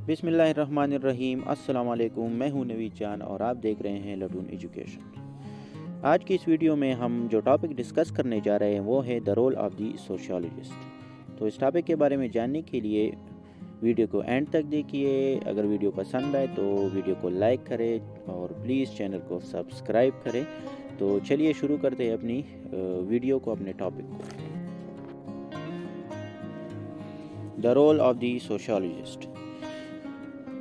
बिस्मिल्लाहिर्रहमानिर्रहीम। अस्सलाम वालेकुम। मैं हूं नवीद जान और आप देख रहे हैं लडून एजुकेशन। आज की इस वीडियो में हम जो टॉपिक डिस्कस करने जा रहे हैं वो है the role of the sociologist. तो इस टॉपिक के बारे में जानने के लिए वीडियो को एंड तक देखिए। अगर वीडियो पसंद आए तो वीडियो को लाइक करें और प्लीज़ चैनल को सब्सक्राइब करें। तो चलिए शुरू करते हैं अपनी वीडियो को, अपने टॉपिक को। The role of the sociologist.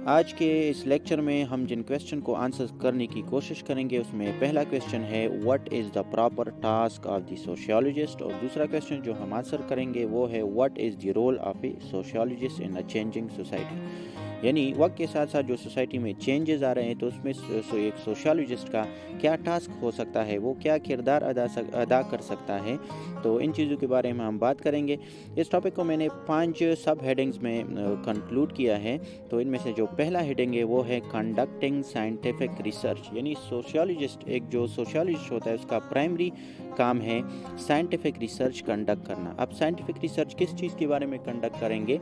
आज के इस लेक्चर में हम जिन क्वेश्चन को आंसर करने की कोशिश करेंगे उसमें पहला क्वेश्चन है what is the proper task of the sociologist, और दूसरा क्वेश्चन जो हम आंसर करेंगे वो है what is the role of a sociologist in a changing society. यानी वक्त के साथ साथ जो सोसाइटी में चेंजेस आ रहे हैं तो उसमें एक सोशियोलॉजिस्ट का क्या टास्क हो सकता है, वो क्या किरदार अदा कर सकता है। तो इन चीज़ों के बारे में हम बात करेंगे। इस टॉपिक को मैंने 5 सब हेडिंग्स में कंक्लूड किया है। तो इनमें से जो पहला हेडिंग है वो है कंडक्टिंग साइंटिफिक रिसर्च। यानी सोशियोलॉजिस्ट, एक जो सोशियोलॉजिस्ट होता है उसका प्राइमरी काम है साइंटिफिक रिसर्च कंडक्ट करना। अब साइंटिफिक रिसर्च किस चीज़ के बारे में कंडक्ट करेंगे?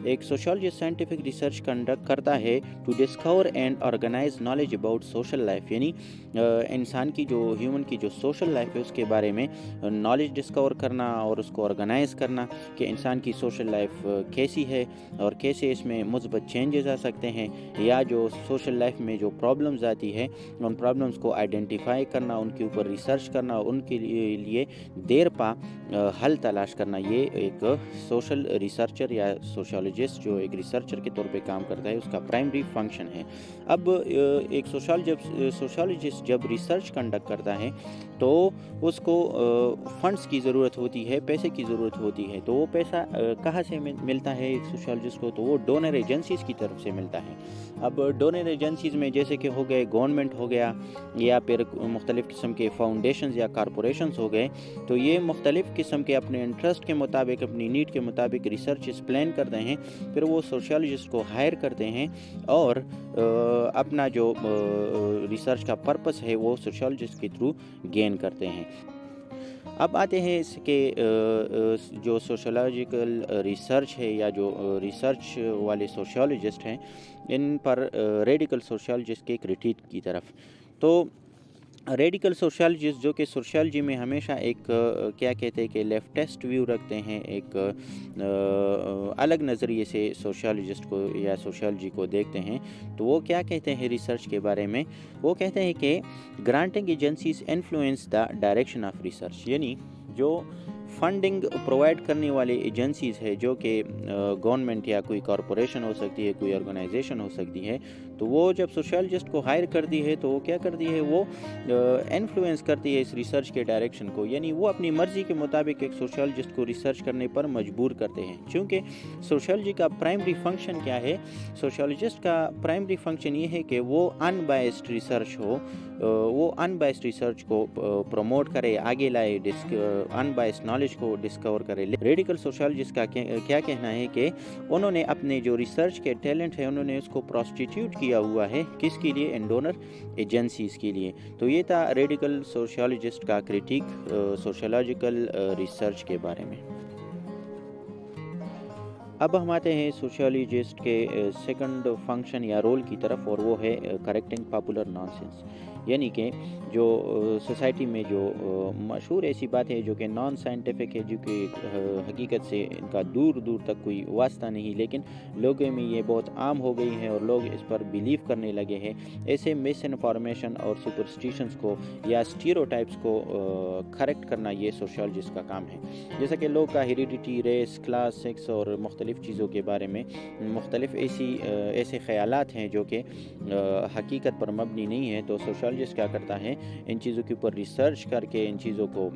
एक सोशियोलॉजिस्ट साइंटिफिक रिसर्च कंडक्ट करता है to discover and organise knowledge about social life. यानी इंसान की जो ह्यूमन की जो सोशल लाइफ है उसके बारे में नॉलेज डिस्कवर करना और उसको ऑर्गेनाइज करना कि इंसान की सोशल लाइफ कैसी है और कैसे इसमें मुस्बत चेंजेस आ सकते हैं, या जो सोशल लाइफ में जो प्रॉब्लम्स आती है उन प्रॉब्लम्स को आइडेंटिफाई करना, उनके ऊपर रिसर्च करना, उनके लिए देर पा हल तलाश करना। ये एक सोशल रिसर्चर या सोशियोलॉजिस्ट जो एक रिसर्चर के तौर पे काम करता है उसका प्राइमरी फंक्शन है। अब एक सोशियोलॉजिस्ट जब रिसर्च कंडक्ट करता है तो उसको फंड्स की ज़रूरत होती है, पैसे की ज़रूरत होती है। तो वो पैसा कहाँ से मिलता है एक सोशियोलॉजिस्ट को? तो वो डोनर एजेंसीज़ की तरफ से मिलता है। अब डोनर एजेंसीज़ में जैसे कि हो गए गवर्नमेंट हो गया, या फिर मुख्तलिफ़ किस्म के फाउंडेशंस या कॉरपोरेशंस हो गए। तो ये मुख्तलिफ़ किस्म के अपने इंटरेस्ट के मुताबिक, अपनी नीड के मुताबिक रिसर्च प्लान करते हैं। फिर वो सोशियोलॉजिस्ट को हायर करते हैं और अपना जो रिसर्च का पर्पस है वो सोशियोलॉजिस्ट के थ्रू गेन करते हैं। अब आते हैं इसके जो सोशोलॉजिकल रिसर्च है या जो रिसर्च वाले सोशियोलॉजिस्ट हैं इन पर रेडिकल सोशियोलॉजिस्ट के क्रिटिक की तरफ। तो रेडिकल सोशियोलॉजिस्ट जो कि सोशियोलॉजी में हमेशा एक क्या कहते हैं कि लेफ्टिस्ट व्यू रखते हैं, एक अलग नज़रिए से सोशियोलॉजिस्ट को या सोशियोलॉजी को देखते हैं। तो वो क्या कहते हैं रिसर्च के बारे में? वो कहते हैं कि granting agencies influence the direction of research. यानी जो फंडिंग प्रोवाइड करने वाले एजेंसीज़ है जो कि गवर्नमेंट या कोई कॉरपोरेशन हो सकती है, कोई ऑर्गेनाइजेशन हो सकती है, तो वो जब सोशियोलॉजिस्ट को हायर करती है तो वो क्या करती है, वो इन्फ्लुएंस करती है इस रिसर्च के डायरेक्शन को। यानी वो अपनी मर्ज़ी के मुताबिक एक सोशियोलॉजिस्ट को रिसर्च करने पर मजबूर करते हैं। क्योंकि सोशियोलॉजी का प्राइमरी फंक्शन क्या है? सोशियोलॉजिस्ट का प्राइमरी फंक्शन ये है कि वो अनबायस्ड रिसर्च हो, वो अनबायस्ड रिसर्च को प्रमोट करे, आगे लाए, अनबायस्ड नॉलेज को डिस्कवर करे। रेडिकल सोशियोलॉजिस्ट का क्या कहना है कि उन्होंने अपने जो रिसर्च के टैलेंट है उन्होंने उसको प्रोस्टिट्यूट किया हुआ है, किसके लिए? इन डोनर एजेंसीज के लिए। तो ये था रेडिकल सोशियोलॉजिस्ट का क्रिटिक सोशियोलॉजिकल रिसर्च के बारे में। अब हम आते हैं सोशियोलॉजिस्ट के सेकंड फंक्शन या रोल की तरफ, और वो है करेक्टिंग पॉपुलर नॉनसेंस। यानी कि जो सोसाइटी में जो मशहूर ऐसी बातें हैं जो कि नॉन साइंटिफिक है, जो कि हकीकत से इनका दूर दूर तक कोई वास्ता नहीं, लेकिन लोगों में ये बहुत आम हो गई हैं और लोग इस पर बिलीव करने लगे हैं। ऐसे मिस इन्फॉर्मेशन और सुपरस्टिशंस को या स्टीरियोटाइप्स को करेक्ट करना ये सोशियोलॉजिस्ट का काम है। जैसा कि लोग का हेरिडिटी, रेस, क्लास, सेक्स और मुख्तलिफ़ चीज़ों के बारे में मुख्तलिफ़ ऐसे ख़यालात हैं जो कि हकीकत पर मबनी नहीं है। तो सोशियोलॉजिस्ट क्या करता है, इन चीज़ों के ऊपर रिसर्च करके, इन चीज़ों को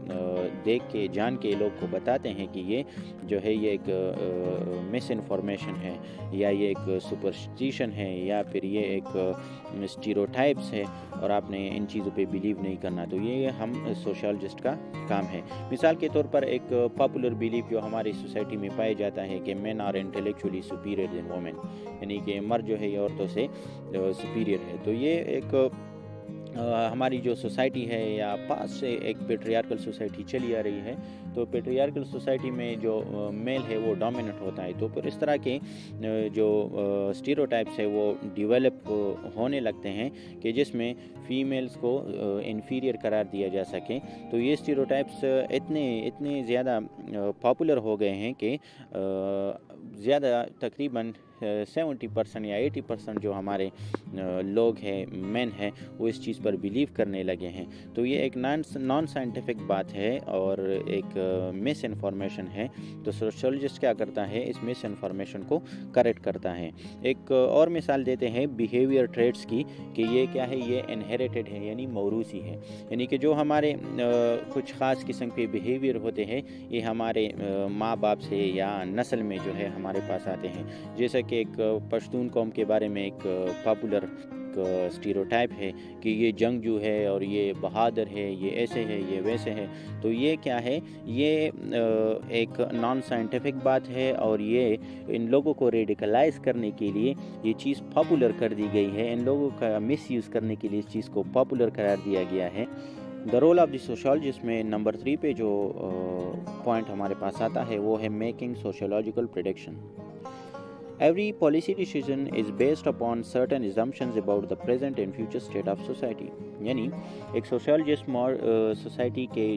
देख के, जान के लोग को बताते हैं कि ये जो है ये एक मिस इन्फॉर्मेशन है, या ये एक सुपरस्टिशन है, या फिर ये एक स्टीरियोटाइप्स है और आपने इन चीज़ों पे बिलीव नहीं करना। तो ये हम सोशियोलॉजिस्ट का काम है। मिसाल के तौर पर एक पॉपुलर बिलीफ जो हमारी सोसाइटी में पाया जाता है कि men are intellectually superior than women, यानी कि मर्द जो है ये औरतों से सुपीरियर है। तो ये एक हमारी जो सोसाइटी है या पास से एक पेट्रियार्कल सोसाइटी चली आ रही है, तो पेट्रियार्कल सोसाइटी में जो मेल है वो डोमिनेट होता है, तो फिर इस तरह के जो स्टीरियोटाइप्स है वो डेवलप होने लगते हैं कि जिसमें फीमेल्स को इन्फीरियर करार दिया जा सके। तो ये स्टीरियोटाइप्स इतने ज़्यादा पॉपुलर हो गए हैं कि ज़्यादा तकरीबन 70% या 80% जो हमारे लोग हैं, मेन हैं, वो इस चीज़ पर बिलीव करने लगे हैं। तो ये एक नॉन साइंटिफिक बात है और एक मिस इन्फॉर्मेशन है। तो सोशियोलॉजिस्ट क्या करता है, इस मिस इन्फॉर्मेशन को करेक्ट करता है। एक और मिसाल देते हैं बिहेवियर ट्रेट्स की कि ये क्या है, ये इनहेरिटेड है यानी मौरूसी है, यानी कि जो हमारे कुछ ख़ास किस्म के बिहेवियर होते हैं ये हमारे माँ बाप से या नस्ल में जो है हमारे पास आते हैं। जैसा कि एक पश्तून कौम के बारे में एक पॉपुलर स्टीरियोटाइप है कि ये जंगजू है और ये बहादुर है, ये ऐसे है, ये वैसे है। तो ये क्या है, ये एक नॉन साइंटिफिक बात है और ये इन लोगों को रेडिकलाइज करने के लिए ये चीज़ पॉपुलर कर दी गई है, इन लोगों का मिस यूज़ करने के लिए इस चीज़ को पॉपुलर करार दिया गया है। The role of the sociologist में नंबर 3 पे जो पॉइंट हमारे पास आता है वो है making sociological prediction. Every policy decision is based upon certain assumptions about the present and future state of society। यानी एक सोशियोलॉजिस्ट सोसाइटी के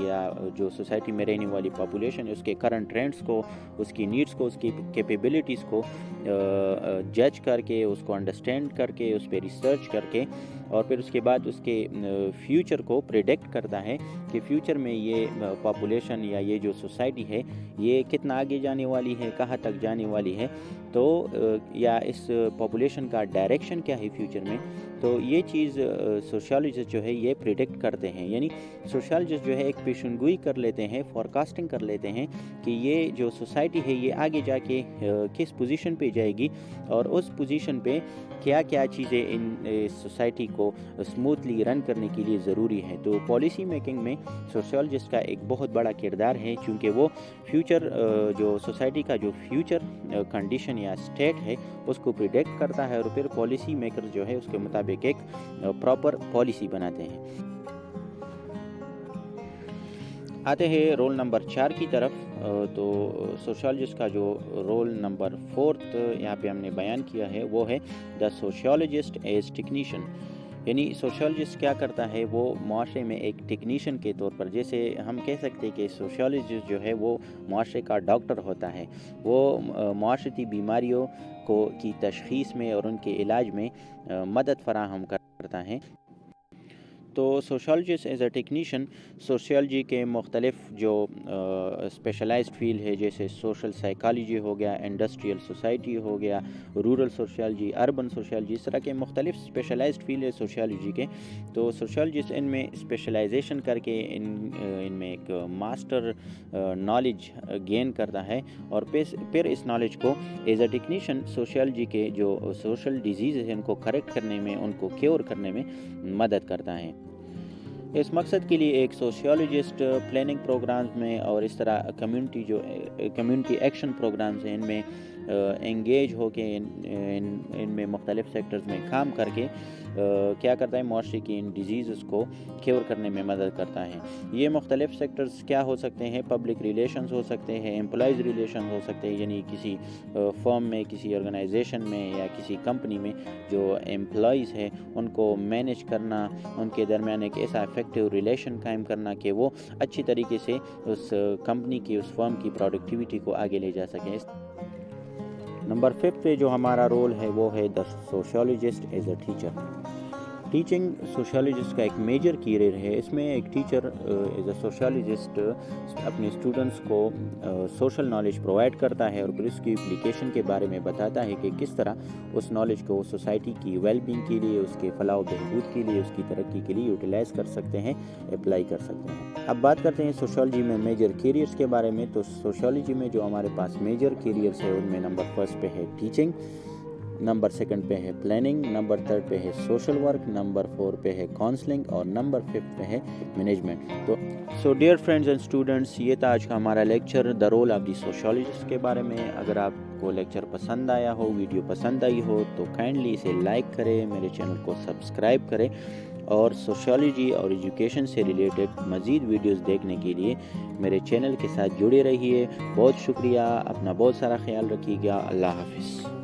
या जो सोसाइटी में रहने वाली पॉपुलेशन है उसके करंट ट्रेंड्स को, उसकी नीड्स को, उसकी कैपेबिलिटीज़ को जज करके, उसको अंडरस्टैंड करके, उस पर रिसर्च करके और फिर उसके बाद उसके फ्यूचर को प्रेडिक्ट करता है कि फ्यूचर में ये पॉपुलेशन या ये जो सोसाइटी है ये कितना आगे जाने वाली है, कहाँ तक जाने वाली है, तो या इस पॉपुलेशन का डायरेक्शन क्या है फ्यूचर में। तो ये चीज़ सोशियोलॉजिस्ट जो है ये प्रिडिक्ट करते हैं, यानी सोशियोलॉजिस्ट जो है एक पेशनगोई कर लेते हैं, फॉरकास्टिंग कर लेते हैं कि ये जो सोसाइटी है ये आगे जाके किस पोजीशन पे जाएगी और उस पोजीशन पे क्या क्या चीज़ें इन सोसाइटी को स्मूथली रन करने के लिए ज़रूरी है। तो पॉलिसी मेकिंग में सोशियोलॉजिस्ट का एक बहुत बड़ा किरदार है, क्योंकि वो फ्यूचर जो सोसाइटी का जो फ्यूचर कंडीशन या स्टेट है उसको प्रिडिक्ट करता है और फिर पॉलिसी मेकर जो है उसके मुताबिक एक प्रॉपर पॉलिसी बनाते हैं। आते हैं रोल नंबर 4 की तरफ। तो सोशियोलॉजिस्ट का जो रोल नंबर 4 यहाँ पे हमने बयान किया है वो है द सोशियोलॉजिस्ट एज टेक्नीशियन। यानी सोशियोलॉजिस्ट क्या करता है, वो माशरे में एक टेक्नीशियन के तौर पर, जैसे हम कह सकते हैं कि सोशियोलॉजिस्ट जो है वो माशरे का डॉक्टर होता है, वो माशरती बीमारियों की तशख़ीस में और उनके इलाज में मदद फराहम करता है। तो sociologist as a technician sociology के मुख्तलिफ जो स्पेशलाइज्ड फील्ड है, जैसे सोशल साइकोलॉजी हो गया, इंडस्ट्रियल सोसाइटी हो गया, रूरल सोशियोलॉजी, अर्बन सोशियोलॉजी, इस तरह के मुख्तलिफ स्पेशलाइज्ड फील्ड है सोशियोलॉजी के। तो सोशियोलॉजिस्ट इनमें स्पेशलाइजेशन करके इनमें एक मास्टर नॉलेज गेन करता है और फिर इस नॉलेज को एज अ टेक्नीशियन सोशियोलॉजी के जो सोशल डिजीज़ हैं उनको करेक्ट करने में, उनको क्योर करने में मदद करता है। इस मकसद के लिए एक सोशियोलॉजिस्ट प्लानिंग प्रोग्राम्स में और इस तरह कम्युनिटी एक्शन प्रोग्राम्स हैं इनमें एंगेज होके इनमें मुख्तलिफ सेक्टर्स में काम करके क्या करता है, माशरे की इन डिजीज़ को क्योर करने में मदद करता है। ये मुख्तलिफ सेक्टर्स क्या हो सकते हैं, पब्लिक रिलेशंस हो सकते हैं, एम्प्लॉयज़ रिलेशन हो सकते हैं, यानी किसी फर्म में, किसी ऑर्गेनाइजेशन में या किसी कंपनी में जो एम्प्लॉयज़ हैं उनको मैनेज करना, उनके दरमियान एक ऐसा इफेक्टिव रिलेशन कायम करना कि वो अच्छी तरीके से उस कंपनी की, उस फर्म की प्रोडक्टिविटी को आगे ले जा सकें। नंबर 5 पे जो हमारा रोल है वो है the sociologist as a teacher. Teaching sociologist का एक मेजर करियर है। इसमें एक टीचर एज अ सोशियोलॉजिस्ट अपने स्टूडेंट्स को सोशल नॉलेज प्रोवाइड करता है और फिर उसकी एप्लीकेशन के बारे में बताता है कि किस तरह उस नॉलेज को सोसाइटी की वेलबींग के लिए, उसके फलाह बहबूद के लिए, उसकी तरक्की के लिए यूटिलाइज़ कर सकते हैं, अप्लाई कर सकते हैं। अब बात करते हैं सोशियोलॉजी में मेजर करियर्स के बारे में। तो सोशियोलॉजी में जो हमारे पास मेजर करियर्स है उनमें नंबर 1 पे है टीचिंग, नंबर 2 पे है प्लानिंग, नंबर 3 पे है सोशल वर्क, नंबर 4 पे है काउंसलिंग और नंबर 5 पे है मैनेजमेंट। तो so dear friends and students, ये था आज का हमारा lecture the role of the sociologist के बारे में। अगर आपको लेक्चर पसंद आया हो, वीडियो पसंद आई हो तो काइंडली इसे लाइक करें, मेरे चैनल को सब्सक्राइब करें اور سوشیالوجی اور ایجوکیشن سے ریلیٹڈ مزید ویڈیوز دیکھنے کے لیے میرے چینل کے ساتھ جڑے رہیے۔ بہت شکریہ، اپنا بہت سارا خیال رکھیے گا۔ اللہ حافظ۔